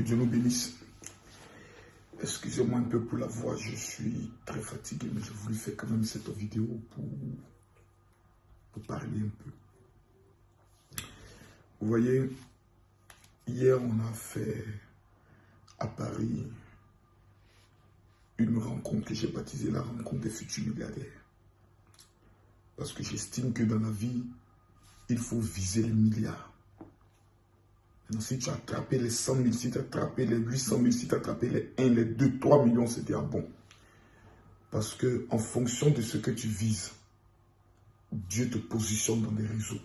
Dieu nous bénisse. Excusez-moi un peu pour la voix, je suis très fatigué, mais je voulais faire quand même cette vidéo pour parler un peu. Vous voyez, hier on a fait à Paris une rencontre que j'ai baptisée la rencontre des futurs milliardaires. Parce que j'estime que dans la vie, il faut viser les milliards. Donc, si tu as attrapé les 100 000, si tu as attrapé les 800 000, si tu as attrapé les 1, les 2, 3 millions, c'est déjà bon. Parce que en fonction de ce que tu vises, Dieu te positionne dans des réseaux.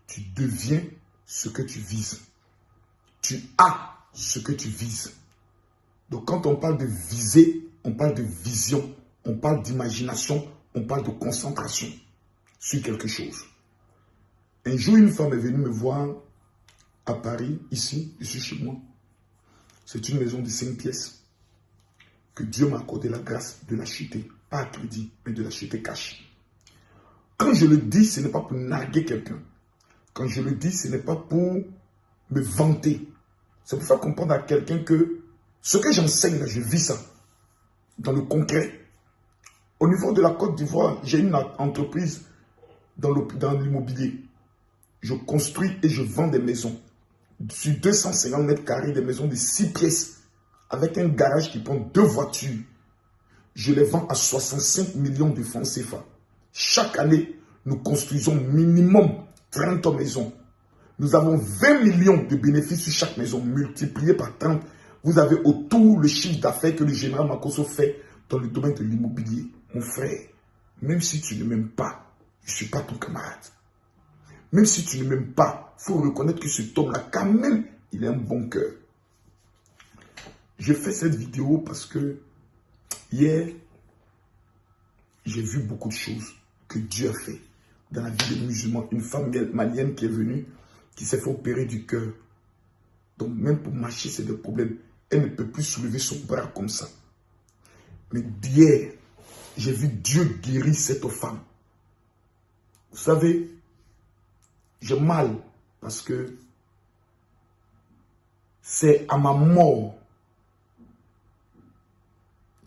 Tu deviens ce que tu vises. Tu as ce que tu vises. Donc quand on parle de viser, on parle de vision, on parle d'imagination, on parle de concentration sur quelque chose. Un jour, une femme est venue me voir à Paris, ici, je suis chez moi. C'est une maison de 5 pièces que Dieu m'a accordé la grâce de l'acheter. Pas à crédit, mais de l'acheter cash. Quand je le dis, ce n'est pas pour narguer quelqu'un. Quand je le dis, ce n'est pas pour me vanter. C'est pour faire comprendre à quelqu'un que ce que j'enseigne, je vis ça. Dans le concret. Au niveau de la Côte d'Ivoire, j'ai une entreprise dans l'immobilier. Je construis et je vends des maisons. Sur 250 mètres carrés, des maisons de 6 pièces, avec un garage qui prend 2 voitures. Je les vends à 65 millions de francs CFA. Chaque année, nous construisons minimum 30 maisons. Nous avons 20 millions de bénéfices sur chaque maison, multiplié par 30. Vous avez autour le chiffre d'affaires que le général Makosso fait dans le domaine de l'immobilier. Mon frère, même si tu ne m'aimes pas, je ne suis pas ton camarade. Même si tu ne m'aimes pas, il faut reconnaître que cet homme-là, quand même, il a un bon cœur. Je fais cette vidéo parce que hier, j'ai vu beaucoup de choses que Dieu a fait dans la vie des musulmans. Une femme malienne qui est venue, qui s'est fait opérer du cœur. Donc même pour marcher, c'est des problèmes. Elle ne peut plus soulever son bras comme ça. Mais hier, j'ai vu Dieu guérir cette femme. Vous savez, j'ai mal parce que c'est à ma mort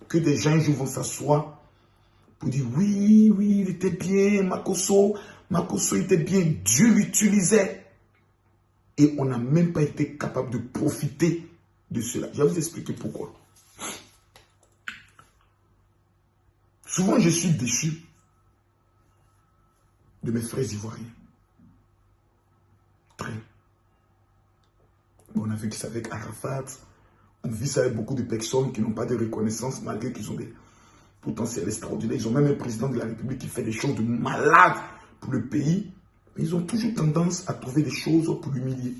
que des gens un jour vont s'asseoir pour dire oui, il était bien, Makosso était bien, Dieu l'utilisait. Et on n'a même pas été capable de profiter de cela. Je vais vous expliquer pourquoi. Souvent, je suis déçu de mes frères ivoiriens. Très. On a vécu ça avec Arafat. On vit ça avec beaucoup de personnes qui n'ont pas de reconnaissance malgré qu'ils ont des potentiels extraordinaires. Ils ont même un président de la République qui fait des choses de malade pour le pays. Mais ils ont toujours tendance à trouver des choses pour l'humilier.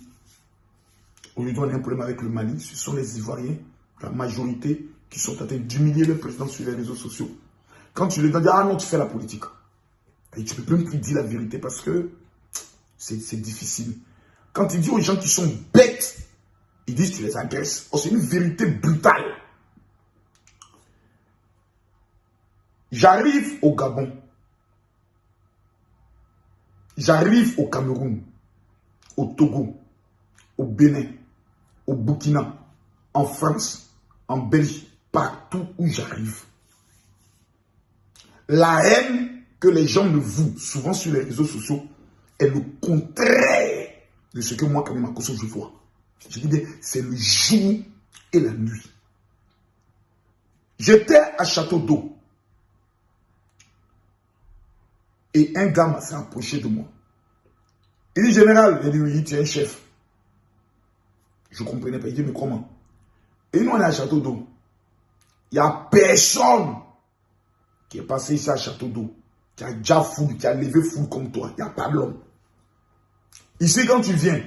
Aujourd'hui, on a un problème avec le Mali. Ce sont les Ivoiriens, la majorité, qui sont en train d'humilier le président sur les réseaux sociaux. Quand tu leur dis, ah non, tu fais la politique. Et tu ne peux même plus dire la vérité parce que c'est difficile. Quand il dit aux gens qui sont bêtes, ils disent que tu les agresses. Oh, c'est une vérité brutale. J'arrive au Gabon. J'arrive au Cameroun, au Togo, au Bénin, au Burkina, en France, en Belgique, partout où j'arrive. La haine que les gens me vouent, souvent sur les réseaux sociaux, est le contraire de ce que moi, comme Makosso, je vois. Je dis bien, c'est le jour et la nuit. J'étais à Château d'Eau. Et un gars s'est approché de moi. Il dit, général, il dit, oui, tu es un chef. Je ne comprenais pas. Il dit, mais comment? Et nous, on est à Château d'Eau. Il n'y a personne qui est passé ici à Château d'Eau, qui a déjà foule, qui a levé foule comme toi. Il n'y a pas l'homme. Ici, quand tu viens,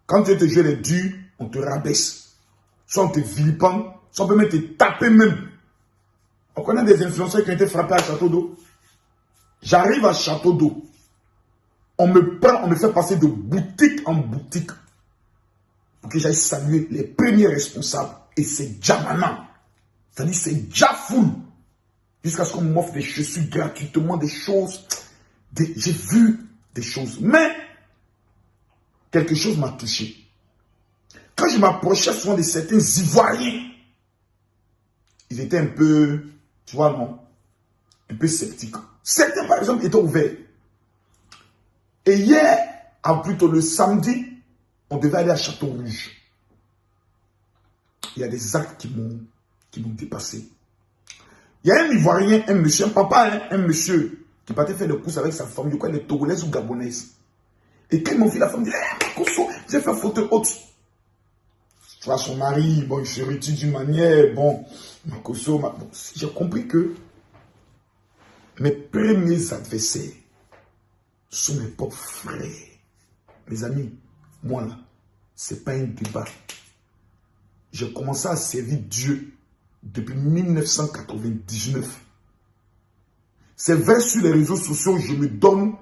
quand tu te joues les durs, on te rabaisse. Soit on te vilipende, soit on peut même te taper même. On connaît des influenceurs qui ont été frappés à Château d'Eau. J'arrive à Château d'Eau. On me prend, on me fait passer de boutique en boutique pour que j'aille saluer les premiers responsables. Et c'est Djamana. C'est-à-dire c'est Djafoul. Jusqu'à ce qu'on m'offre des chaussures gratuitement, des choses. J'ai vu des choses. Mais quelque chose m'a touché. quand je m'approchais souvent de certains Ivoiriens, ils étaient un peu, tu vois, non, un peu sceptiques. Certains, par exemple, étaient ouverts. Et hier, plutôt le samedi, on devait aller à Château-Rouge. Il y a des actes qui m'ont dépassé. Il y a un Ivoirien, un monsieur, un papa, hein, un monsieur, qui partait faire des courses avec sa femme, je crois, elle est togolaise ou gabonaise. Et quand ils m'ont vu, la femme dit, Makosso, j'ai fait faute haute. Tu vois, son mari, bon, il se retire d'une manière, bon, Makosso, bon, j'ai compris que mes premiers adversaires sont mes propres frères. Mes amis, moi là, c'est pas un débat. J'ai commencé à servir Dieu depuis 1999. C'est vrai, sur les réseaux sociaux, je me donne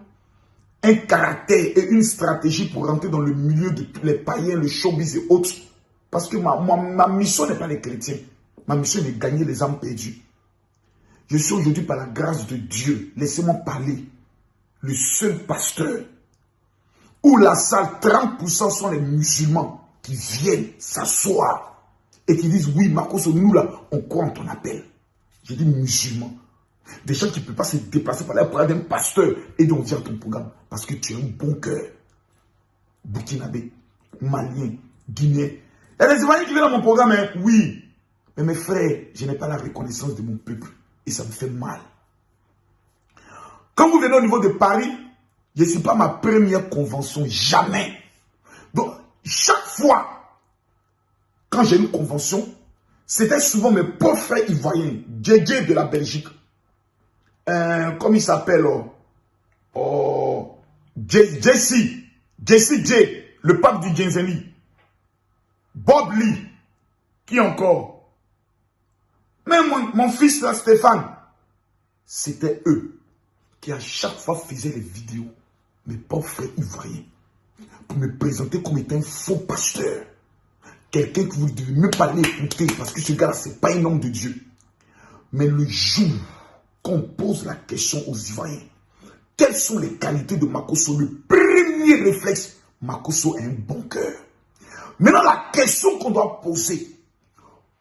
un caractère et une stratégie pour rentrer dans le milieu de tous les païens, le showbiz et autres. Parce que ma mission n'est pas les chrétiens. Ma mission est de gagner les âmes perdues. Je suis aujourd'hui, par la grâce de Dieu, laissez-moi parler, le seul pasteur où la salle, 30% sont les musulmans qui viennent s'asseoir et qui disent, oui, Makosso, nous là, on croit en ton appel. J'ai dit musulmans. Des gens qui ne peuvent pas se déplacer par la parole d'un pasteur et donc vient ton programme parce que tu as un bon cœur. Burkinabé, Malien, Guinéen. Il y a des Ivoiriens qui viennent dans mon programme, hein? Oui. Mais mes frères, je n'ai pas la reconnaissance de mon peuple et ça me fait mal. Quand vous venez au niveau de Paris, je ne suis pas ma première convention, jamais. Donc, chaque fois, quand j'ai une convention, c'était souvent mes pauvres frères ivoiriens, Djedje de la Belgique. Comme il s'appelle, Jesse J, le pape du Genzeli. Bob Lee, qui encore? Même mon fils là, Stéphane, c'était eux qui à chaque fois faisaient les vidéos, mes pauvres frères ivoiriens, pour me présenter comme étant un faux pasteur. Quelqu'un que vous ne devez même pas l'écouter parce que ce gars-là, ce n'est pas un homme de Dieu. Mais le jour qu'on pose la question aux Ivoiriens, quelles sont les qualités de Makosso? Le premier réflexe, Makosso a un bon cœur. Maintenant, la question qu'on doit poser,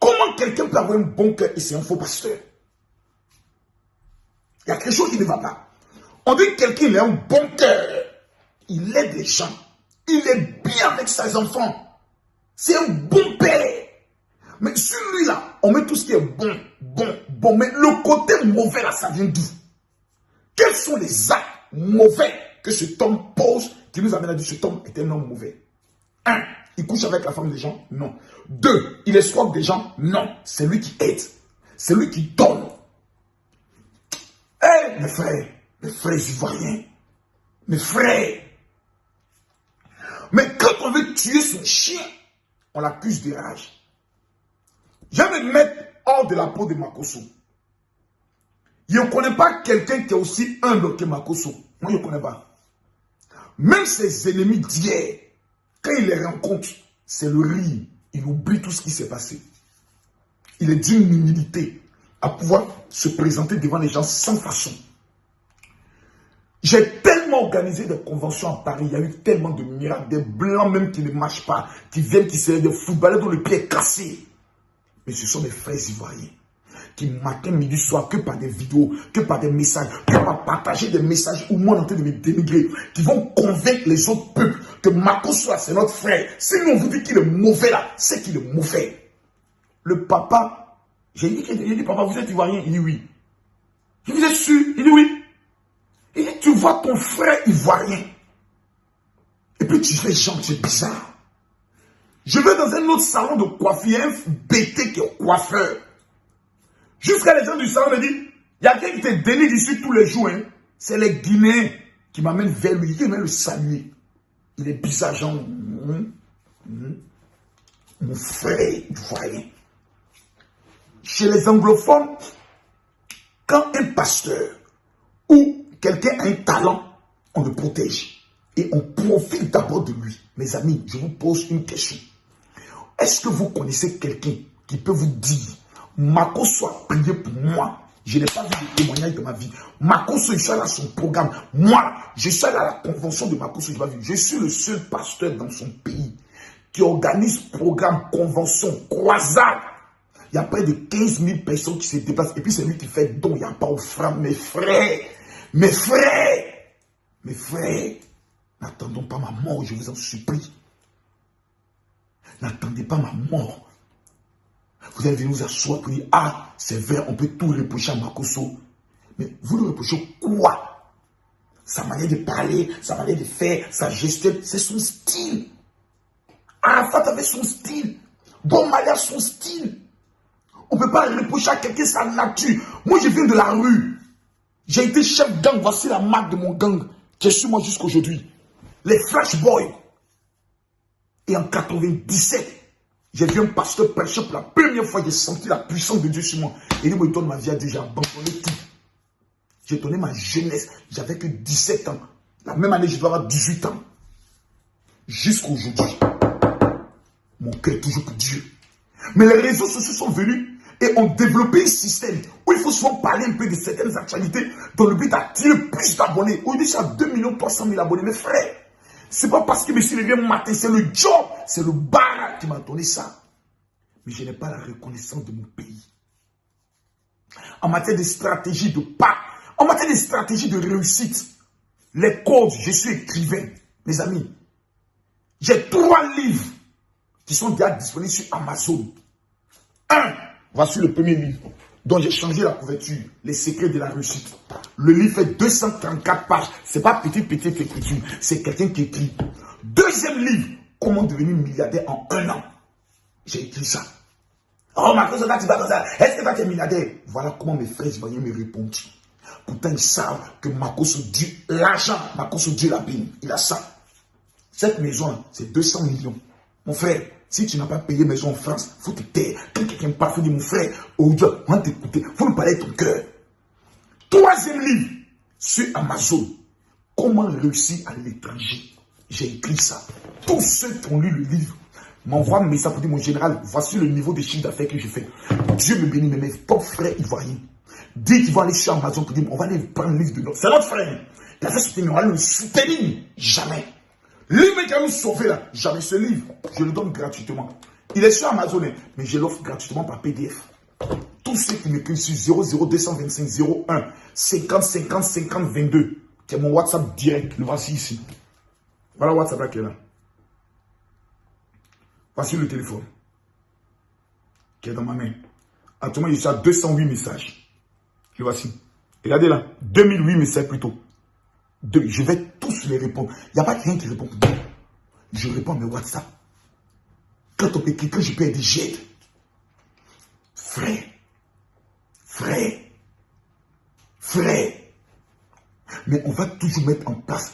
comment quelqu'un peut avoir un bon cœur et c'est un faux pasteur? Il y a quelque chose qui ne va pas. On dit que quelqu'un il a un bon cœur, il aide les gens, il est bien avec ses enfants. C'est un bon père. Mais celui-là, on met tout ce qui est bon. Mais le côté mauvais, là, ça vient d'où? Quels sont les actes mauvais que cet homme pose qui nous amène à dire que cet homme est un homme mauvais? 1. Il couche avec la femme des gens? Non. 2. Il escroque des gens? Non. C'est lui qui aide. C'est lui qui donne. Hé, mes frères ivoiriens, mes frères. Mais quand on veut tuer son chien, on l'accuse de rage. Je vais me mettre hors de la peau de Makosso. Je ne connais pas quelqu'un qui est aussi humble que Makosso. Moi, je ne connais pas. Même ses ennemis d'hier, quand il les rencontre, c'est le rire. Il oublie tout ce qui s'est passé. Il est d'une humilité à pouvoir se présenter devant les gens sans façon. J'ai tellement organisé des conventions à Paris, il y a eu tellement de miracles, des blancs même qui ne marchent pas, qui viennent, qui se des footballeurs dont le pied est cassé. Mais ce sont des frères ivoiriens qui matin, midi, soir, que par des vidéos, que par des messages, que par partager des messages où moi en train de me dénigrer, qui vont convaincre les autres peuples que Makosso c'est notre frère. Si nous on vous dit qu'il est mauvais là, c'est qu'il est mauvais. Le papa, j'ai dit papa, vous êtes ivoirien? Il dit oui. Je vous ai su, il dit oui. Il dit, tu vois ton frère ivoirien. Et puis tu fais genre, c'est bizarre. Je vais dans un autre salon de coiffure, il y a un bêté qui est coiffeur. Jusqu'à les gens du salon me disent, il y a quelqu'un qui te dénigre ici tous les jours. Hein. C'est les Guinéens qui m'amènent vers lui, qui viennent le saluer. Il est bizarre, genre, mon frère ivoirien. Chez les anglophones, quand un pasteur ou quelqu'un a un talent, on le protège. Et on profite d'abord de lui. Mes amis, je vous pose une question. Est-ce que vous connaissez quelqu'un qui peut vous dire, Makosso a prié pour moi? Je n'ai pas vu de témoignage de ma vie. Makosso, je suis allé à son programme. Moi, je suis allé à la convention de Makosso. Je suis le seul pasteur dans son pays qui organisent programme, convention, croisade. Il y a près de 15 000 personnes qui se déplacent. Et puis c'est lui qui fait don. Il n'y a pas offrande. Mes frères, mes frères, mes frères, n'attendons pas ma mort, je vous en supplie. N'attendez pas ma mort. Vous allez venir vous asseoir pour dire, ah, c'est vrai, on peut tout reprocher à Makosso. Mais vous le reprochez quoi? Sa manière de parler, sa manière de faire, sa gestion, c'est son style. Arafat avait son style. Bon Mali son style. On ne peut pas reprocher à quelqu'un sa nature. Moi, je viens de la rue. J'ai été chef gang. Voici la marque de mon gang qui est sur moi jusqu'aujourd'hui. Les Flash Boys. Et en 97, j'ai vu un pasteur prêcher pour la première fois. J'ai senti la puissance de Dieu sur moi. Et il me donne ma vie à Dieu. J'ai abandonné tout. J'ai donné ma jeunesse. J'avais que 17 ans. La même année, je dois avoir 18 ans. Jusqu'à aujourd'hui. Mon cœur est toujours pour Dieu. Mais les réseaux sociaux sont venus et ont développé un système où il faut souvent parler un peu de certaines actualités dans le but d'attirer plus d'abonnés. Aujourd'hui, c'est à 2 300 000 abonnés. Mes frères, c'est pas parce que monsieur revient matin, c'est le job, c'est le bar qui m'a donné ça. Mais je n'ai pas la reconnaissance de mon pays. En matière de stratégie de pas, en matière de stratégie de réussite, les codes, je suis écrivain. Mes amis, j'ai 3 livres qui sont déjà disponibles sur Amazon. Voici le premier livre dont j'ai changé la couverture, Les secrets de la réussite. Le livre fait 234 pages. C'est pas petite écriture, c'est quelqu'un qui écrit. Deuxième livre, Comment devenir milliardaire en 1 an. J'ai écrit ça. Oh, Makosso, tu vas dans ça. Est-ce que tu vas être milliardaire? Voilà comment mes frères ivoiriens me répondent. Pourtant, ils savent que Makosso dit l'argent. Makosso dit la Bible. Il a ça. Cette maison, c'est 200 millions. Mon frère, si tu n'as pas payé maison en France, il faut te taire. Quand quelqu'un parle, il faut dire, mon frère, oh Dieu, on va t'écouter. Il faut nous parler de ton cœur. Troisième livre, sur Amazon. Comment réussir à l'étranger. J'ai écrit ça. Tous ceux qui ont lu le livre m'envoient un message pour dire, mon général, voici le niveau de chiffre d'affaires que je fais. Dieu me bénit, mais mes pauvres frères ivoiriens. Dès qu'ils vont aller sur Amazon pour dire, on va aller prendre le livre de notre. C'est notre frère. Il a fait soutenir, on va le soutenir. Jamais. Livre qui va nous sauver là, jamais ce livre, je le donne gratuitement. Il est sur Amazon, mais je l'offre gratuitement par PDF. Tous ceux qui m'écrivent sur 00225 01 50 50 50 22, qui est mon WhatsApp direct, le voici ici. Voilà le WhatsApp là qui est là. Voici le téléphone qui est dans ma main. Actuellement, je suis à 208 messages. Le voici. Regardez là, 2008 messages plutôt. Je vais tous les répondre. Il n'y a pas quelqu'un qui répond. Je réponds à mes WhatsApp. Quand on peut écrire, quand je peux aider, j'aide. Frère, frère, frère. Mais on va toujours mettre en place.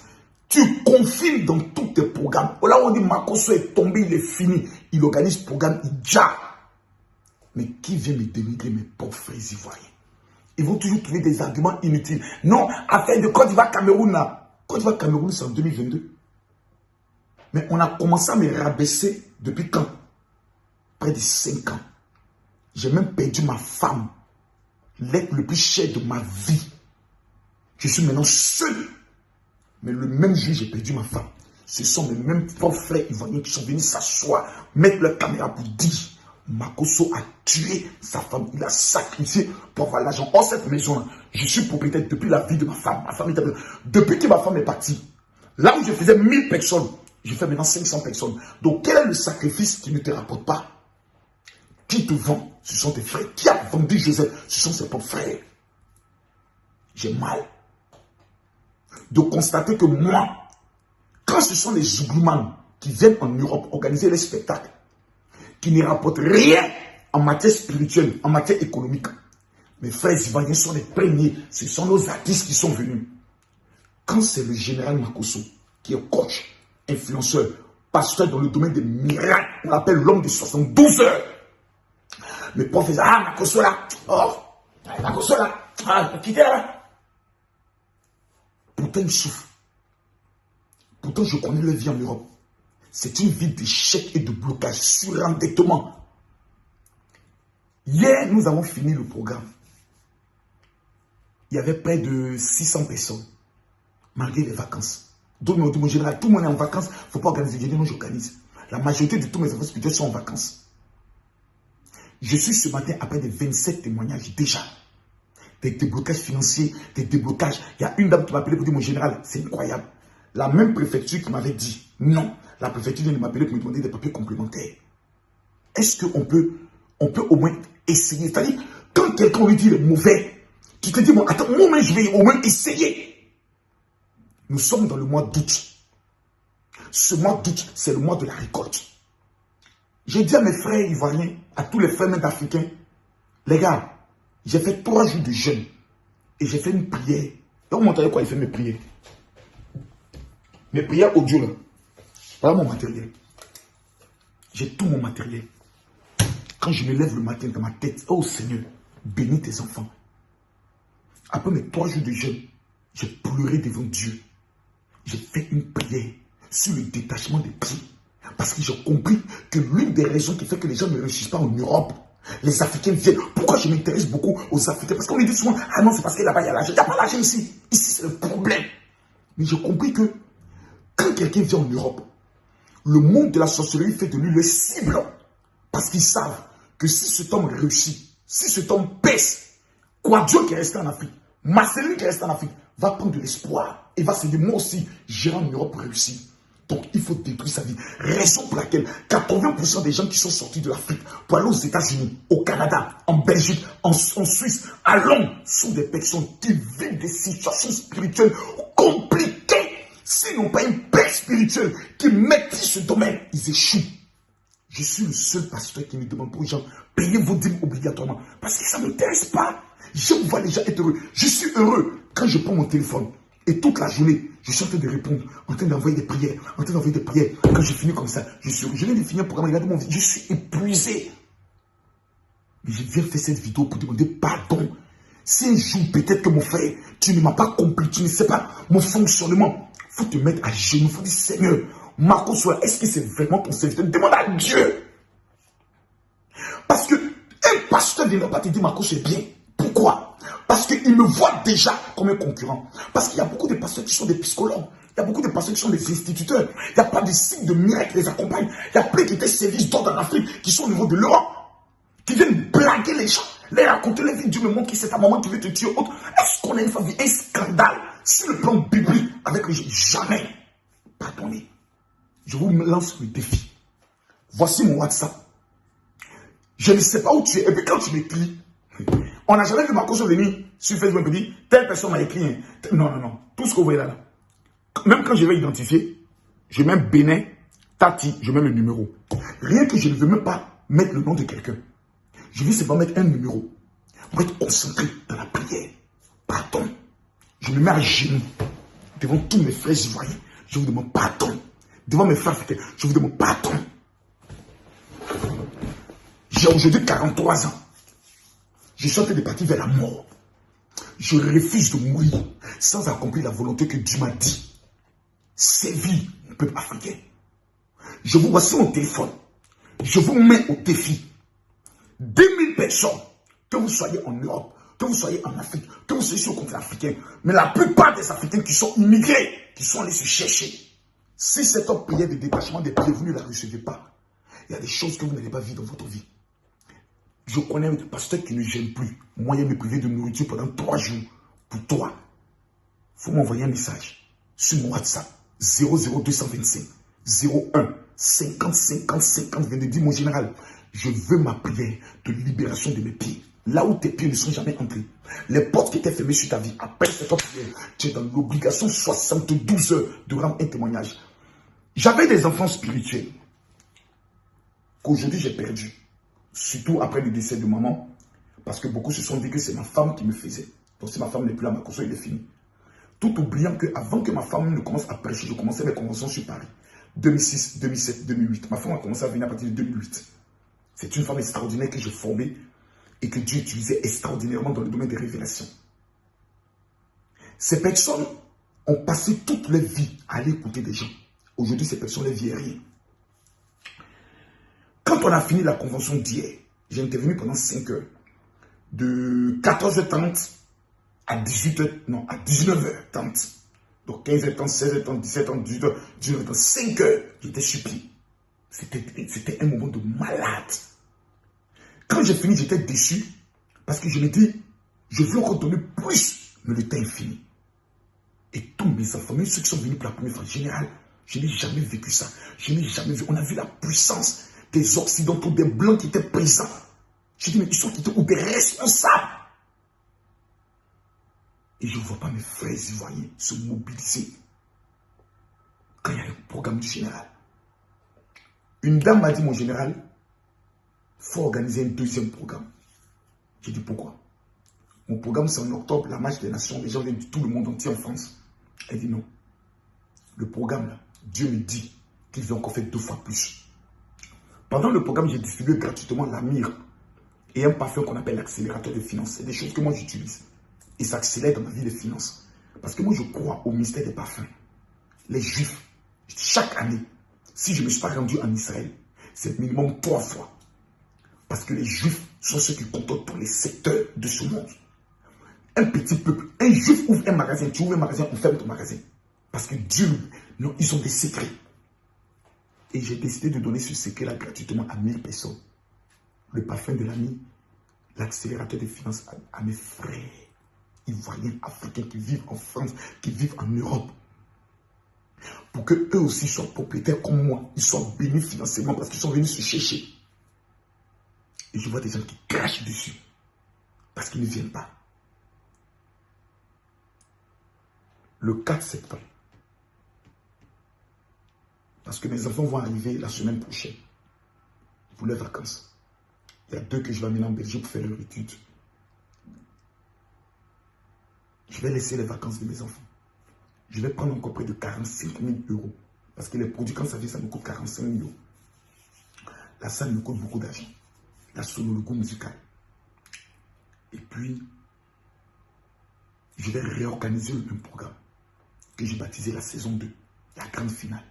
Tu confines dans tous tes programmes. Là où on dit Makosso est tombé, il est fini. Il organise programme, il ja. Mais qui vient me dénigrer mes pauvres frères ivoiriens? Ils vont toujours trouver des arguments inutiles. Non, affaire de Côte d'Ivoire Cameroun là. Côte d'Ivoire Cameroun, c'est en 2022. Mais on a commencé à me rabaisser depuis quand? Près de 5 ans. J'ai même perdu ma femme. L'être le plus cher de ma vie. Je suis maintenant seul. Mais le même jour, j'ai perdu ma femme. Ce sont mes mêmes pauvres frères ivoiriens qui sont venus s'asseoir, mettre leur caméra pour dire Makosso a tué sa femme. Il a sacrifié pour avoir l'argent. Or, cette maison-là, je suis propriétaire depuis la vie de ma femme. Ma femme était... Depuis que ma femme est partie, là où je faisais 1000 personnes, je fais maintenant 500 personnes. Donc, quel est le sacrifice qui ne te rapporte pas? Qui te vend? Ce sont tes frères. Qui a vendu Joseph? Ce sont ses propres frères. J'ai mal de constater que moi, quand ce sont les Zouglumans qui viennent en Europe organiser les spectacles, qui ne rapportent rien en matière spirituelle, en matière économique, mes frères ivoiriens sont les premiers. Ce sont nos artistes qui sont venus. Quand c'est le général Makosso, qui est coach, influenceur, pasteur dans le domaine des miracles, on l'appelle l'homme de 72 heures. Mes profs faisaient, ah, Makosso là, oh, Makosso là, ah, quittez là. Pourtant, ils souffrent. Pourtant, je connais leur vie en Europe. C'est une vie d'échec et de blocage, surendettement. Hier, nous avons fini le programme. Il y avait près de 600 personnes, malgré les vacances. D'autres m'ont dit, mon général, tout le monde est en vacances, il ne faut pas organiser. J'ai dit, non, j'organise. La majorité de tous mes enfants spirituels sont en vacances. Je suis ce matin après des 27 témoignages déjà. Des déblocages financiers, des déblocages. Il y a une dame qui m'a appelé pour dire, mon général, c'est incroyable. La même préfecture qui m'avait dit non. La préfecture vient de m'appeler pour me demander des papiers complémentaires. Est-ce qu'on peut au moins essayer? C'est-à-dire, quand quelqu'un lui dit le mauvais, tu te dis, bon, attends, moi, je vais au moins essayer. Nous sommes dans le mois d'août. Ce mois d'août, c'est le mois de la récolte. J'ai dit à mes frères ivoiriens, à tous les frères même africains, les gars, j'ai fait 3 jours de jeûne et j'ai fait une prière. Et on m'a montré quoi, il fait mes prières. Mes prières audio là. Voilà mon matériel. J'ai tout mon matériel. Quand je me lève le matin dans ma tête, oh Seigneur, bénis tes enfants. Après mes 3 jours de jeûne, j'ai pleuré devant Dieu. J'ai fait une prière sur le détachement des pieds. Parce que j'ai compris que l'une des raisons qui fait que les gens ne réussissent pas en Europe, les Africains viennent. Pourquoi je m'intéresse beaucoup aux Africains? Parce qu'on me dit souvent, ah non, c'est parce que là-bas, il y a l'argent. Il n'y a pas l'argent ici. Ici, c'est le problème. Mais j'ai compris que quand quelqu'un vient en Europe, le monde de la sorcellerie fait de lui le cible. Parce qu'ils savent que si cet homme réussit, si cet homme pèse, Kouadio qui est resté en Afrique, Marceline qui est resté en Afrique, va prendre de l'espoir et va se dire, moi aussi, j'irai en Europe pour réussir. Donc, il faut détruire sa vie. Raison pour laquelle 80% des gens qui sont sortis de l'Afrique pour aller aux États-Unis, au Canada, en Belgique, en Suisse, à Londres, sont des personnes qui vivent des situations spirituelles compliquées. S'ils n'ont pas une paix spirituelle qui maîtrise ce domaine, ils échouent. Je suis le seul pasteur qui me demande pour les gens, payez vos dîmes obligatoirement. Parce que ça ne m'intéresse pas. Je vois les gens être heureux. Je suis heureux quand je prends mon téléphone. Et toute la journée, je suis en train de répondre, en train d'envoyer des prières, en train d'envoyer des prières. Quand je finis comme ça, je viens de finir un programme, regardez mon vie, je suis épuisé. Mais je viens faire cette vidéo pour demander pardon. Si un jour, peut-être que mon frère, tu ne m'as pas compris, tu ne sais pas mon fonctionnement, il faut te mettre à genoux, il faut dire, Seigneur, Marco, est-ce que c'est vraiment ton serviteur? Demande à Dieu. Parce que un pasteur ne va pas te dire, Marco, c'est bien. Pourquoi? Parce qu'il me voit déjà comme un concurrent. Parce qu'il y a beaucoup de pasteurs qui sont des psychologues. Il y a beaucoup de pasteurs qui sont des instituteurs. Il n'y a pas de signe de miracle qui les accompagne. Il y a plein de services d'ordre en Afrique qui sont au niveau de l'Europe. Qui viennent blaguer les gens. Les raconter les vies. Dieu me montre qui c'est ta maman qui veut te tuer. Est-ce qu'on a une famille? Un scandale sur le plan biblique avec les gens? Jamais. Pardonnez. Je vous lance le défi. Voici mon WhatsApp. Je ne sais pas où tu es. Et puis quand tu m'écris, on n'a jamais vu Marco venir sur Facebook et dire, telle personne m'a écrit. Non, non, non. Tout ce que vous voyez là. Même quand je vais identifier, je mets Bénin, Tati, je mets le numéro. Rien que je ne veux même pas mettre le nom de quelqu'un. Je veux seulement mettre un numéro pour être concentré dans la prière. Pardon. Je me mets à genoux devant tous mes frères ivoiriens. Je vous demande pardon. Devant mes frères africains, je vous demande pardon. J'ai aujourd'hui 43 ans. Je suis en train de partir vers la mort. Je refuse de mourir sans accomplir la volonté que Dieu m'a dit. Servir mon peuple africain. Je vous vois sur mon téléphone. Je vous mets au défi. 2000 personnes, que vous soyez en Europe, que vous soyez en Afrique, que vous soyez sur le continent africain, mais la plupart des Africains qui sont immigrés, qui sont allés se chercher. Si cette prière de détachement des pieds, vous ne la recevez pas, il y a des choses que vous n'allez pas vivre dans votre vie. Je connais un pasteur qui ne gêne plus. Moyen de me priver de nourriture pendant 3 jours. Pour toi, il faut m'envoyer un message sur mon WhatsApp 00225 01 50 50 50. Viens de dire, mon général, je veux ma prière de libération de mes pieds. Là où tes pieds ne sont jamais entrés. Les portes qui étaient fermées sur ta vie. Après cette prière, tu es dans l'obligation 72 heures de rendre un témoignage. J'avais des enfants spirituels qu'aujourd'hui j'ai perdus. Surtout après le décès de maman. Parce que beaucoup se sont dit que c'est ma femme qui me faisait. Donc si ma femme n'est plus là, ma conso, il est fini. Tout oubliant qu'avant que ma femme ne commence à prêcher, je commençais mes conventions sur Paris. 2006, 2007, 2008. Ma femme a commencé à venir à partir de 2008. C'est une femme extraordinaire que j'ai formée et que Dieu utilisait extraordinairement dans le domaine des révélations. Ces personnes ont passé toute leur vie à aller écouter des gens. Aujourd'hui, ces personnes ne vivent rien. Quand on a fini la convention d'hier, j'ai intervenu pendant 5 heures. De 14h30 à 18h, non, à 19h30. Donc 15h30, 16h30, 17h30, 18h30, 5 heures, j'étais sur pied. C'était un moment de malade. Quand j'ai fini, j'étais déçu parce que je me dis, je veux encore donner plus, mais le temps est fini. Et tous mes enfants, même ceux qui sont venus pour la première fois, général, je n'ai jamais vécu ça. Je n'ai jamais vu. On a vu la puissance des Occidentaux, des Blancs qui étaient présents. Je dis, mais ils sont qui étaient ou des responsables. Et je ne vois pas mes frères ivoiriens se mobiliser quand il y a un programme du général. Une dame m'a dit, mon général, il faut organiser un deuxième programme. J'ai dit, pourquoi? Mon programme, c'est en octobre, la marche des nations. Les gens viennent de tout le monde entier en France. Elle dit, non. Le programme, là, Dieu me dit qu'il veut encore faire 2 fois plus. Pendant le programme, j'ai distribué gratuitement la myrrhe et un parfum qu'on appelle l'accélérateur de finances. C'est des choses que moi, j'utilise. Et ça accélère dans ma vie de finances. Parce que moi, je crois au mystère des parfums. Les Juifs, chaque année, si je ne me suis pas rendu en Israël, c'est minimum 3 fois. Parce que les Juifs sont ceux qui contrôlent tous les secteurs de ce monde. Un petit peuple, un Juif ouvre un magasin, tu ouvres un magasin, on ferme ton magasin. Parce que Dieu, non, ils ont des secrets. Et j'ai décidé de donner ce secret-là gratuitement à 1000 personnes. Le parfum de l'ami, l'accélérateur de finances à mes frères ivoiriens, africains qui vivent en France, qui vivent en Europe. Pour qu'eux aussi soient propriétaires comme moi. Ils soient bénis financièrement parce qu'ils sont venus se chercher. Et je vois des gens qui crachent dessus parce qu'ils ne viennent pas. Le 4 septembre, parce que mes enfants vont arriver la semaine prochaine pour leurs vacances. Il y a 2 que je vais amener en Belgique pour faire leur étude. Je vais laisser les vacances de mes enfants. Je vais prendre encore près de 45 000 euros. Parce que les produits, quand ça vient, ça me coûte 45 000 euros. La salle me coûte beaucoup d'argent. La solo, le goût musical. Et puis, je vais réorganiser le même programme que j'ai baptisé la saison 2, la grande finale.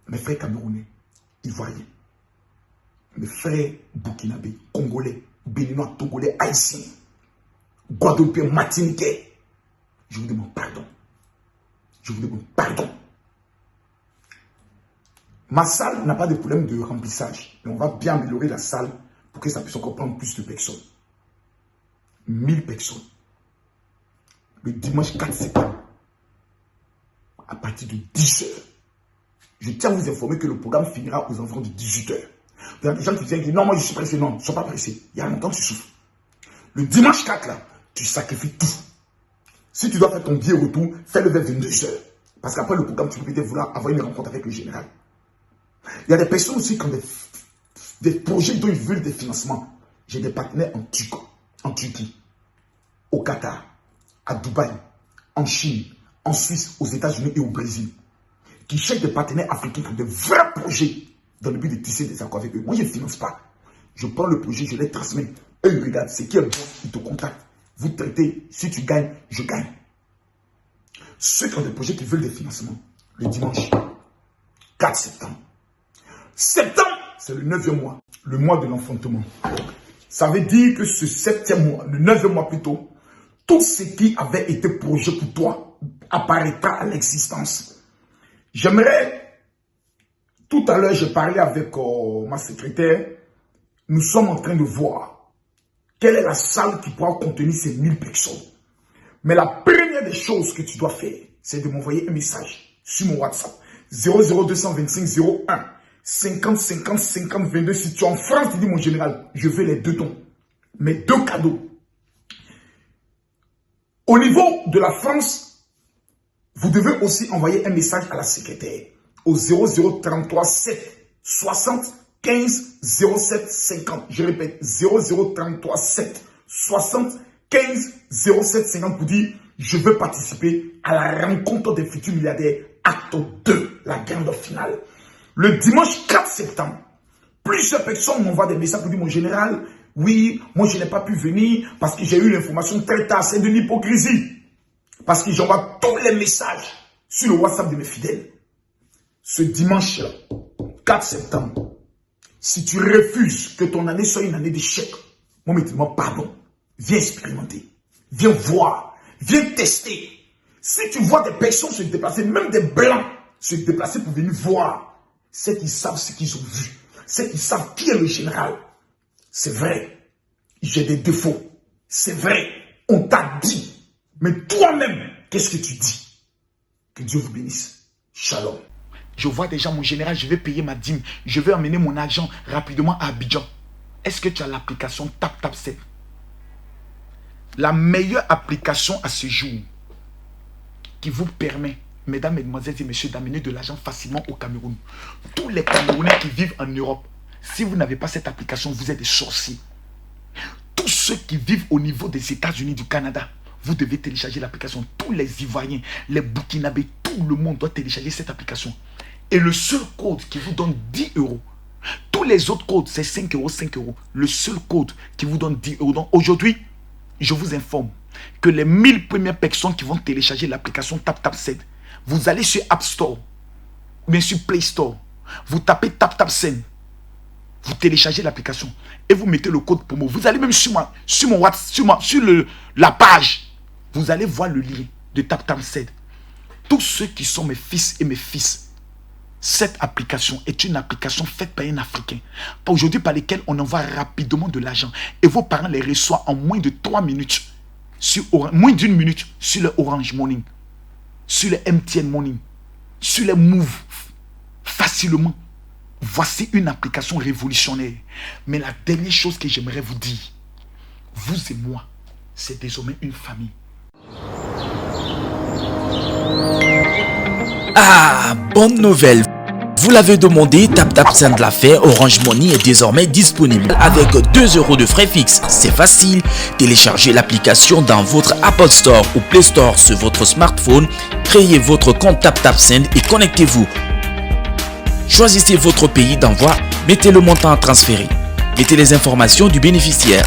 Mes frères camerounais, ivoiriens, mes frères burkinabés, congolais, béninois, togolais, haïtiens, guadeloupéens, martiniquais, je vous demande pardon. Je vous demande pardon. Ma salle n'a pas de problème de remplissage, mais on va bien améliorer la salle pour que ça puisse encore prendre plus de personnes. 1000 personnes. Le dimanche 4 septembre, à partir de 10 h. Je tiens à vous informer que le programme finira aux environs de 18 h. Il y a des gens qui viennent dire non, moi je suis pressé. Non, ne sois pas pressé. Il y a longtemps que tu souffres. Le dimanche 4, là, tu sacrifies tout. Si tu dois faire ton billet retour, fais-le vers 22 h. Parce qu'après le programme, tu peux peut-être vouloir avoir une rencontre avec le général. Il y a des personnes aussi qui ont des projets dont ils veulent des financements. J'ai des partenaires en Turquie, au Qatar, à Dubaï, en Chine, en Suisse, aux États-Unis et au Brésil, qui cherchent des partenaires africains qui ont de vrais projets dans le but de tisser des accords avec eux. Moi, je ne finance pas. Je prends le projet, je les transmets. Eux, ils regardent ce qui est bon, ils te contactent. Vous traitez, si tu gagnes, je gagne. Ceux qui ont des projets qui veulent des financements, le dimanche 4 septembre. Septembre, c'est le 9e mois, le mois de l'enfantement. Ça veut dire que ce 7e mois, le 9e mois plus tôt, tout ce qui avait été projet pour toi apparaîtra à l'existence. J'aimerais, tout à l'heure, j'ai parlé avec ma secrétaire, nous sommes en train de voir quelle est la salle qui pourra contenir ces 1000 personnes. Mais la première des choses que tu dois faire, c'est de m'envoyer un message sur mon WhatsApp. 00225 01 50 50 50 22. Si tu es en France, tu dis mon général, je veux les 2 dons. Mes 2 cadeaux. Au niveau de la France, vous devez aussi envoyer un message à la secrétaire au 0033 7 60 15 07 50. Je répète, 0033 7 60 15 07 50 pour dire je veux participer à la rencontre des futurs milliardaires, acte 2, la grande finale. Le dimanche 4 septembre, plusieurs personnes m'envoient des messages pour dire mon général, oui, moi je n'ai pas pu venir parce que j'ai eu l'information très tard, c'est de l'hypocrisie. Parce que j'envoie tous les messages sur le WhatsApp de mes fidèles. Ce dimanche-là, 4 septembre, si tu refuses que ton année soit une année d'échec, moi, je te demande pardon. Viens expérimenter. Viens voir. Viens tester. Si tu vois des personnes se déplacer, même des blancs se déplacer pour venir voir ceux qui savent ce qu'ils ont vu, ceux qui savent qui est le général. C'est vrai, j'ai des défauts. C'est vrai, on t'a dit. Mais toi-même, qu'est-ce que tu dis? Que Dieu vous bénisse. Shalom. Je vois déjà mon général, je vais payer ma dîme. Je vais emmener mon argent rapidement à Abidjan. Est-ce que tu as l'application TapTapSend? La meilleure application à ce jour qui vous permet, mesdames, mesdemoiselles et messieurs, d'amener de l'argent facilement au Cameroun. Tous les Camerounais qui vivent en Europe, si vous n'avez pas cette application, vous êtes des sorciers. Tous ceux qui vivent au niveau des États-Unis, du Canada, vous devez télécharger l'application. Tous les Ivoiriens, les Burkinabés, tout le monde doit télécharger cette application. Et le seul code qui vous donne 10 €, tous les autres codes, c'est 5 €, 5 €. Le seul code qui vous donne 10 €. Donc aujourd'hui, je vous informe que les 1000 premières personnes qui vont télécharger l'application TapTapSend, vous allez sur App Store, ou bien sur Play Store, vous tapez TapTapSend, vous téléchargez l'application et vous mettez le code promo. Vous allez même sur mon WhatsApp, sur la page, vous allez voir le lien de TapTapSend. Tous ceux qui sont mes fils et mes fils, cette application est une application faite par un Africain, aujourd'hui par lesquels on envoie rapidement de l'argent et vos parents les reçoivent en moins de 3 minutes, moins d'1 minute sur le Orange Money, sur le MTN Money, sur les Move, facilement. Voici une application révolutionnaire. Mais la dernière chose que j'aimerais vous dire, vous et moi, c'est désormais une famille. Ah, bonne nouvelle. Vous l'avez demandé, TapTapSend l'a fait. Orange Money est désormais disponible avec 2 € de frais fixes. C'est facile. Téléchargez l'application dans votre Apple Store ou Play Store sur votre smartphone. Créez votre compte TapTapSend et connectez-vous. Choisissez votre pays d'envoi. Mettez le montant à transférer. Mettez les informations du bénéficiaire.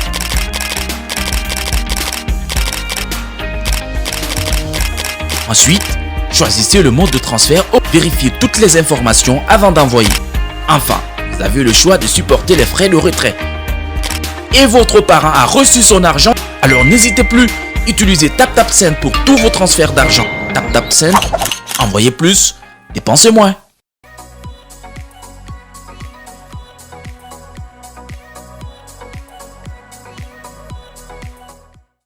Ensuite, choisissez le mode de transfert ou vérifiez toutes les informations avant d'envoyer. Enfin, vous avez le choix de supporter les frais de retrait. Et votre parent a reçu son argent, alors n'hésitez plus, utilisez TapTapSend pour tous vos transferts d'argent. TapTapSend, envoyez plus, dépensez moins.